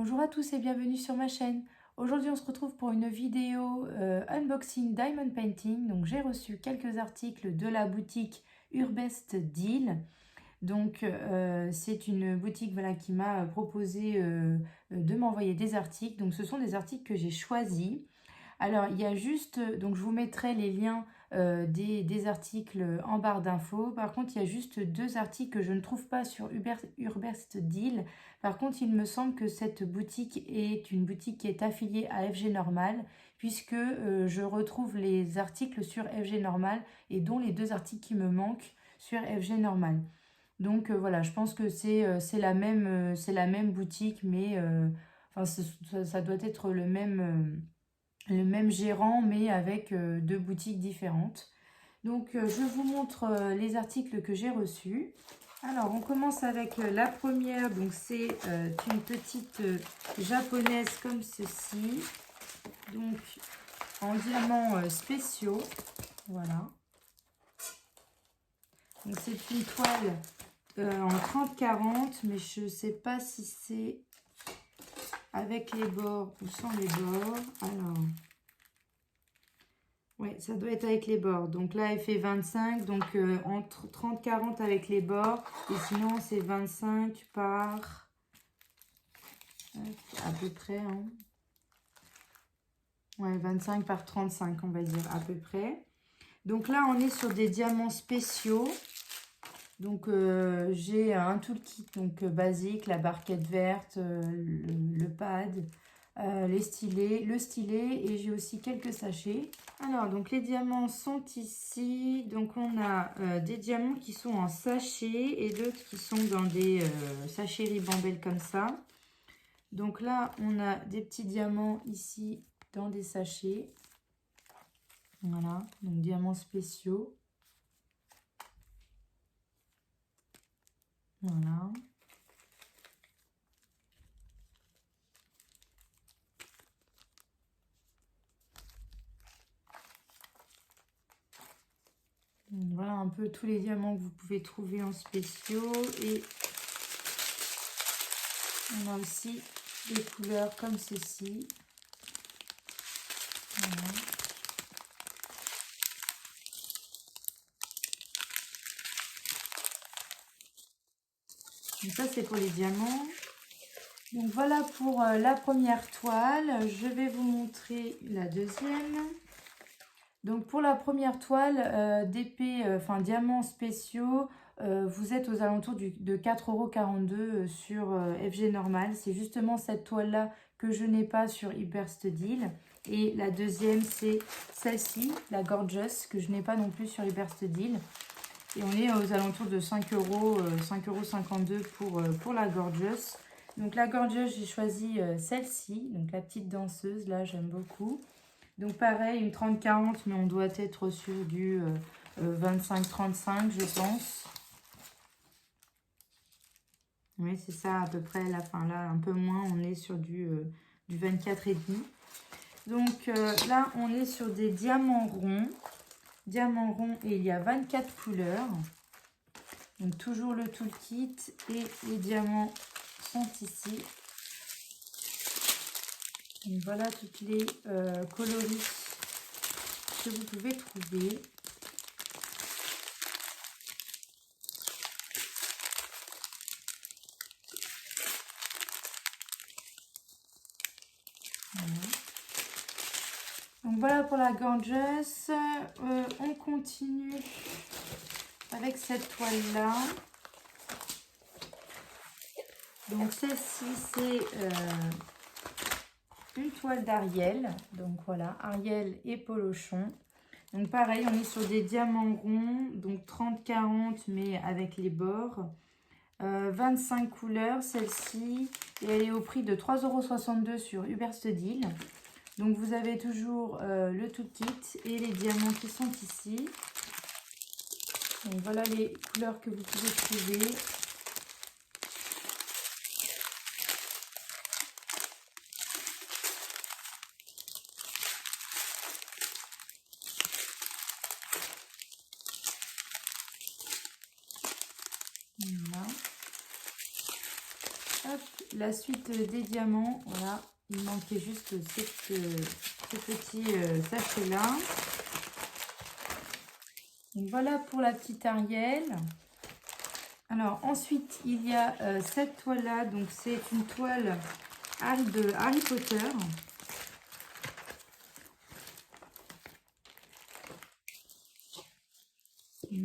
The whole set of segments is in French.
Bonjour à tous et bienvenue sur ma chaîne. Aujourd'hui on se retrouve pour une vidéo unboxing Diamond Painting. Donc j'ai reçu quelques articles de la boutique Urbest Deal. Donc c'est une boutique voilà, qui m'a proposé de m'envoyer des articles. Donc ce sont des articles que j'ai choisis. Alors, il y a juste, donc je vous mettrai les liens des articles en barre d'infos. Par contre, il y a juste deux articles que je ne trouve pas sur Urbest Deal. Par contre, il me semble que cette boutique est une boutique qui est affiliée à FG Normal, puisque je retrouve les articles sur FG Normal et dont les deux articles qui me manquent sur FG Normal. Donc voilà, je pense que c'est la même boutique, mais enfin, ça doit être le même gérant, mais avec deux boutiques différentes. Donc, je vous montre les articles que j'ai reçus. Alors, on commence avec la première. Donc, c'est une petite japonaise comme ceci. Donc, en diamants spéciaux. Voilà. Donc, c'est une toile en 30-40, mais je ne sais pas si c'est avec les bords ou sans les bords. Alors... oui, ça doit être avec les bords. Donc là, elle fait 25. Donc entre 30-40 avec les bords. Et sinon, c'est 25 par... à peu près. Hein. Ouais, 25 par 35, on va dire, à peu près. Donc là, on est sur des diamants spéciaux. Donc j'ai un toolkit donc, basique, la barquette verte, le pad. Le stylet et j'ai aussi quelques sachets. Alors, donc les diamants sont ici. Donc, on a des diamants qui sont en sachet et d'autres qui sont dans des sachets ribambelles comme ça. Donc là, on a des petits diamants ici dans des sachets. Voilà, donc diamants spéciaux. Voilà. Donc, voilà un peu tous les diamants que vous pouvez trouver en spéciaux. Et on a aussi des couleurs comme ceci. Voilà. Donc ça, c'est pour les diamants. Donc voilà pour la première toile. Je vais vous montrer la deuxième. Donc pour la première toile d'épée, enfin diamants spéciaux, vous êtes aux alentours de 4,42 € sur FG Normal. C'est justement cette toile-là que je n'ai pas sur Urbest Deal. Et la deuxième, c'est celle-ci, la Gorgeous, que je n'ai pas non plus sur Urbest Deal. Et on est aux alentours de 5,52 € pour la Gorgeous. Donc la Gorgeous, j'ai choisi celle-ci, donc la petite danseuse, là j'aime beaucoup. Donc pareil, une 30-40, mais on doit être sur du 25-35, je pense. Oui, c'est ça à peu près la fin. Là, un peu moins, on est sur du 24,5. Donc là, on est sur des diamants ronds. Diamants ronds et il y a 24 couleurs. Donc toujours le toolkit et les diamants sont ici. Donc voilà toutes les coloris que vous pouvez trouver. Voilà. Donc voilà pour la Gorgeous. On continue avec cette toile-là. Donc celle-ci, c'est une toile d'Ariel. Donc voilà, Ariel et Polochon. Donc pareil, on est sur des diamants ronds, donc 30-40, mais avec les bords. 25 couleurs, celle-ci. Et elle est au prix de 3,62 € sur Urbest Deal. Donc vous avez toujours le toolkit et les diamants qui sont ici. Donc voilà les couleurs que vous pouvez trouver. Voilà. Hop. la suite des diamants. Voilà, il manquait juste ce petit sachet-là. Donc voilà pour la petite Ariel. Alors ensuite, il y a cette toile-là. Donc c'est une toile de Harry Potter.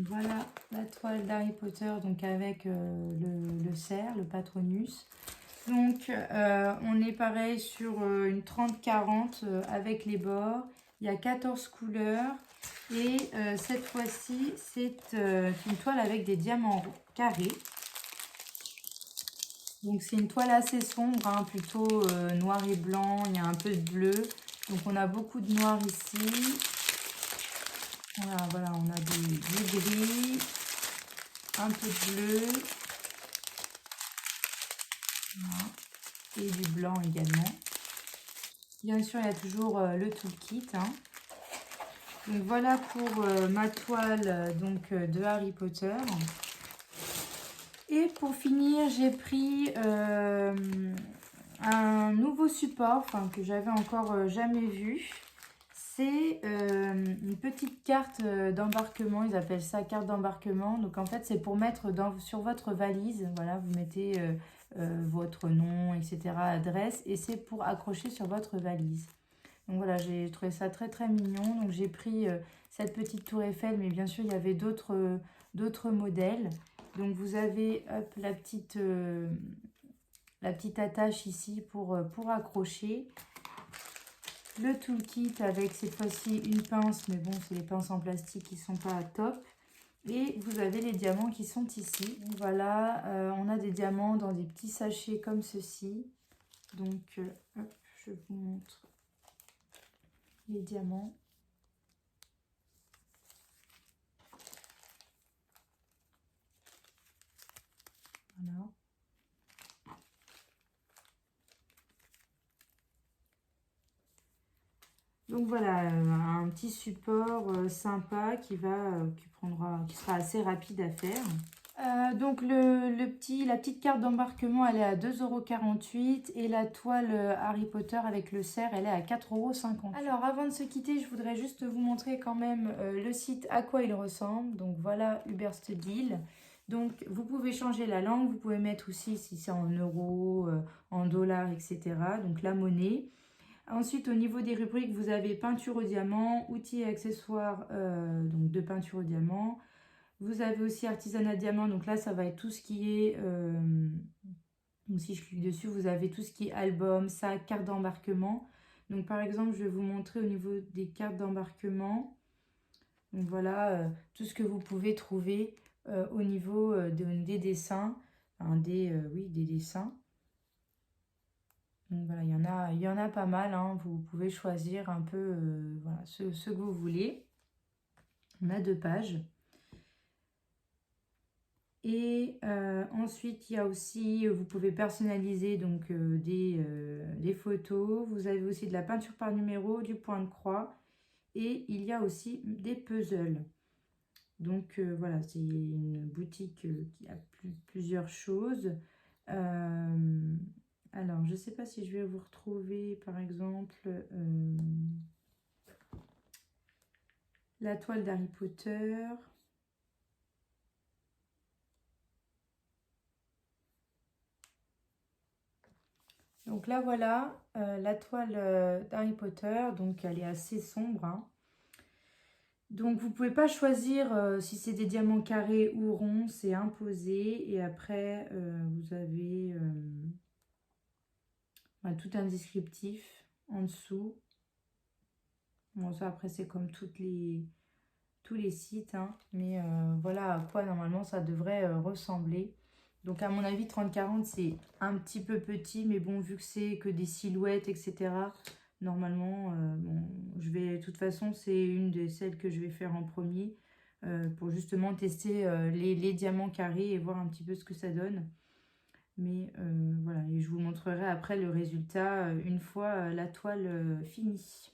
Voilà la toile d'Harry Potter, donc avec le cerf, le Patronus. Donc on est pareil sur une 30-40 avec les bords. Il y a 14 couleurs. Et cette fois-ci, c'est une toile avec des diamants carrés. Donc c'est une toile assez sombre, hein, plutôt noir et blanc. Il y a un peu de bleu. Donc on a beaucoup de noir ici. Voilà, on a du gris, un peu de bleu. Voilà. Et du blanc également. Bien sûr, il y a toujours le toolkit. Hein. Donc voilà pour ma toile de Harry Potter. Et pour finir, j'ai pris un nouveau support que j'avais encore jamais vu. C'est une petite carte d'embarquement, ils appellent ça carte d'embarquement. Donc en fait, c'est pour mettre sur votre valise. Voilà, vous mettez votre nom, etc., adresse, et c'est pour accrocher sur votre valise. Donc voilà, j'ai trouvé ça très très mignon. Donc j'ai pris cette petite tour Eiffel, mais bien sûr, il y avait d'autres modèles. Donc vous avez hop, la petite attache ici pour accrocher. Le toolkit avec cette fois-ci une pince, mais bon, c'est les pinces en plastique qui sont pas top. Et vous avez les diamants qui sont ici. Voilà, on a des diamants dans des petits sachets comme ceci. Donc, hop, je vous montre les diamants. Voilà. Donc voilà, un petit support sympa qui sera assez rapide à faire. Donc la petite carte d'embarquement, elle est à 2,48 € et la toile Harry Potter avec le cerf, elle est à 4,50 €. Alors avant de se quitter, je voudrais juste vous montrer quand même le site à quoi il ressemble. Donc voilà, Uberstdeal. Donc vous pouvez changer la langue, vous pouvez mettre aussi si c'est en euros, en dollars, etc. Donc la monnaie. Ensuite, au niveau des rubriques, vous avez peinture au diamant, outils et accessoires donc de peinture au diamant. Vous avez aussi artisanat diamant, donc là, ça va être tout ce qui est... donc si je clique dessus, vous avez tout ce qui est album, sac, carte d'embarquement. Donc par exemple, je vais vous montrer au niveau des cartes d'embarquement. Donc voilà, tout ce que vous pouvez trouver au niveau des dessins. Enfin, des dessins. Donc voilà, il y en a pas mal, hein. Vous pouvez choisir un peu voilà, ce que vous voulez. On a 2 pages. Et ensuite, il y a aussi, vous pouvez personnaliser donc des photos. Vous avez aussi de la peinture par numéro, du point de croix. Et il y a aussi des puzzles. Donc voilà, c'est une boutique qui a plusieurs choses. Alors, je ne sais pas si je vais vous retrouver, par exemple, la toile d'Harry Potter. Donc là, voilà, la toile d'Harry Potter. Donc, elle est assez sombre, hein. Donc, vous ne pouvez pas choisir si c'est des diamants carrés ou ronds. C'est imposé. Et après, vous avez... tout un descriptif en dessous. Bon, ça après c'est comme tous les sites, hein, mais voilà à quoi normalement ça devrait ressembler. Donc à mon avis 30-40 c'est un petit peu petit, mais bon vu que c'est que des silhouettes etc. Normalement, bon, de toute façon c'est une de celles que je vais faire en premier pour justement tester les diamants carrés et voir un petit peu ce que ça donne. Mais voilà, et je vous montrerai après le résultat une fois la toile finie.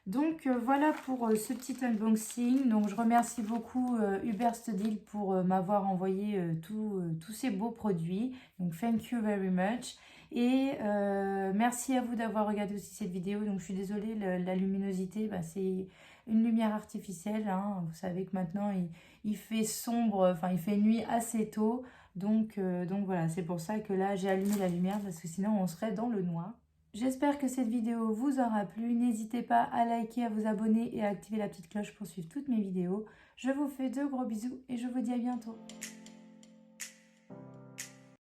Donc voilà pour ce petit unboxing. Donc je remercie beaucoup Uberstdeal pour m'avoir envoyé tous ces beaux produits. Donc thank you very much. Et merci à vous d'avoir regardé aussi cette vidéo. Donc je suis désolée, la luminosité, bah, c'est une lumière artificielle, hein. Vous savez que maintenant il fait sombre, enfin il fait nuit assez tôt. Donc voilà, c'est pour ça que là j'ai allumé la lumière parce que sinon on serait dans le noir. J'espère que cette vidéo vous aura plu. N'hésitez pas à liker, à vous abonner et à activer la petite cloche pour suivre toutes mes vidéos. Je vous fais de gros bisous et je vous dis à bientôt.